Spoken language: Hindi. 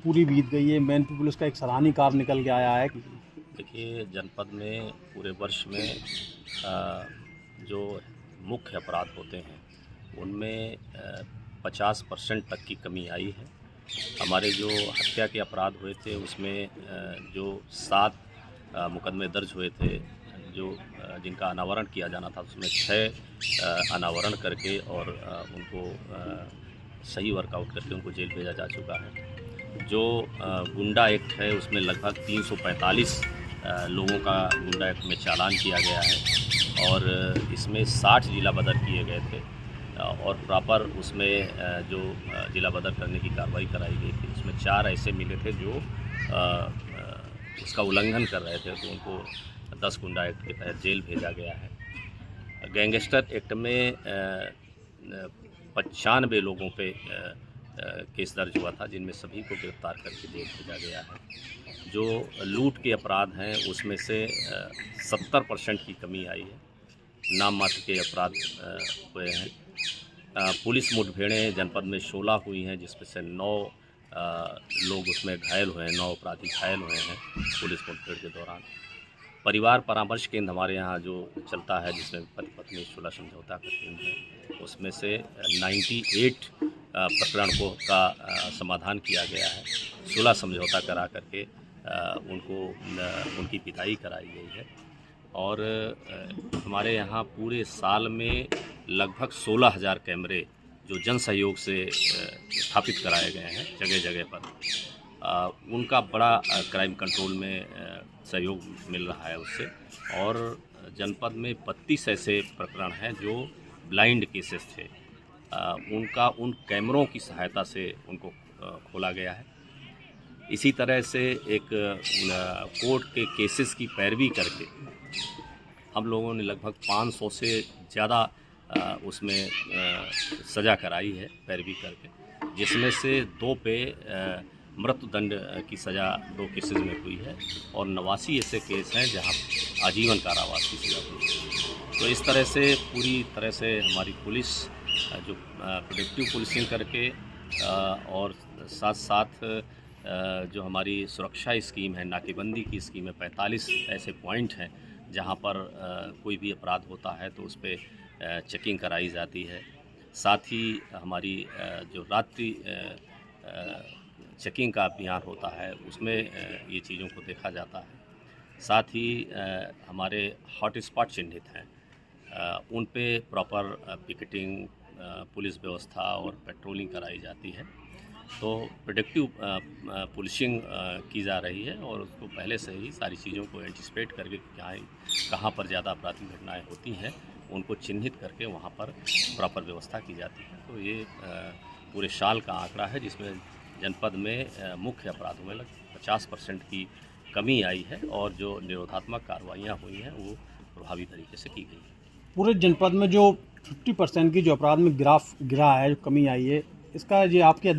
पूरी बीत गई है, मैनपुरी पुलिस का एक सराहनीय कार्य निकल के आया है। देखिए, जनपद में पूरे वर्ष में जो मुख्य अपराध होते हैं उनमें 50% तक की कमी आई है। हमारे जो हत्या के अपराध हुए थे उसमें जो 7 मुकदमे दर्ज हुए थे, जो जिनका अनावरण किया जाना था उसमें 6 अनावरण करके और उनको सही वर्कआउट करके उनको जेल भेजा जा चुका है। जो गुंडा एक्ट है उसमें लगभग 345 लोगों का गुंडा एक्ट में चालान किया गया है और इसमें 60 जिला बदर किए गए थे और प्रॉपर उसमें जो जिला बदर करने की कार्रवाई कराई गई थी उसमें 4 ऐसे मिले थे जो उसका उल्लंघन कर रहे थे, तो उनको 10 गुंडा एक्ट के तहत जेल भेजा गया है। गैंगस्टर एक्ट में 95 लोगों पे केस दर्ज हुआ था, जिनमें सभी को गिरफ्तार करके जेल भेजा गया है। जो लूट के अपराध हैं उसमें से 70% की कमी आई है, नाम मात्र के अपराध हुए हैं। पुलिस मुठभेड़ें जनपद में 16 हुई हैं, जिसमें से 9 लोग उसमें घायल हुए हैं, 9 अपराधी घायल हुए हैं पुलिस मुठभेड़ के दौरान। परिवार परामर्श केंद्र हमारे यहाँ जो चलता है, जिसमें पति पत्नी सुलह समझौता का केंद्र है, उसमें से 98 प्रकरण को का समाधान किया गया है। सुलह समझौता करा करके उनको उनकी विदाई कराई गई है और हमारे यहाँ पूरे साल में लगभग 16,000 कैमरे जो जन सहयोग से स्थापित कराए गए हैं जगह जगह पर। उनका बड़ा क्राइम कंट्रोल में सहयोग मिल रहा है उससे, और जनपद में 32 ऐसे प्रकरण हैं जो ब्लाइंड केसेस थे, उनका उन कैमरों की सहायता से उनको खोला गया है। इसी तरह से एक कोर्ट के केसेस की पैरवी करके हम लोगों ने लगभग 500 से ज़्यादा उसमें सज़ा कराई है पैरवी करके, जिसमें से 2 पे मृत्युदंड की सज़ा 2 केसेस में हुई है और 89 ऐसे केस हैं जहां आजीवन कारावास की सज़ा हुई है। तो इस तरह से पूरी तरह से हमारी पुलिस जो प्रोडक्टिव पुलिसिंग करके और साथ साथ जो हमारी सुरक्षा स्कीम है, नाकेबंदी की स्कीम है, 45 ऐसे पॉइंट हैं जहां पर कोई भी अपराध होता है तो उस पर चेकिंग कराई जाती है। साथ ही हमारी जो रात्रि चेकिंग का अभियान होता है उसमें ये चीज़ों को देखा जाता है। साथ ही हमारे हॉट स्पॉट चिन्हित हैं, उन पे प्रॉपर पिकेटिंग, पुलिस व्यवस्था और पेट्रोलिंग कराई जाती है। तो प्रोडक्टिव पुलिसिंग की जा रही है और उसको पहले से ही सारी चीज़ों को एंटिसिपेट करके कहाँ पर ज़्यादा आपराधिक घटनाएँ होती हैं उनको चिन्हित करके वहाँ पर प्रॉपर व्यवस्था की जाती है। तो ये पूरे साल का आंकड़ा है जिसमें जनपद में मुख्य अपराधों में लगभग 50% की कमी आई है और जो निरोधात्मक कार्रवाइयाँ हुई हैं वो प्रभावी तरीके से की गई है। पूरे जनपद में जो 50% की जो अपराध में गिरा है, जो कमी आई है, इसका ये आपके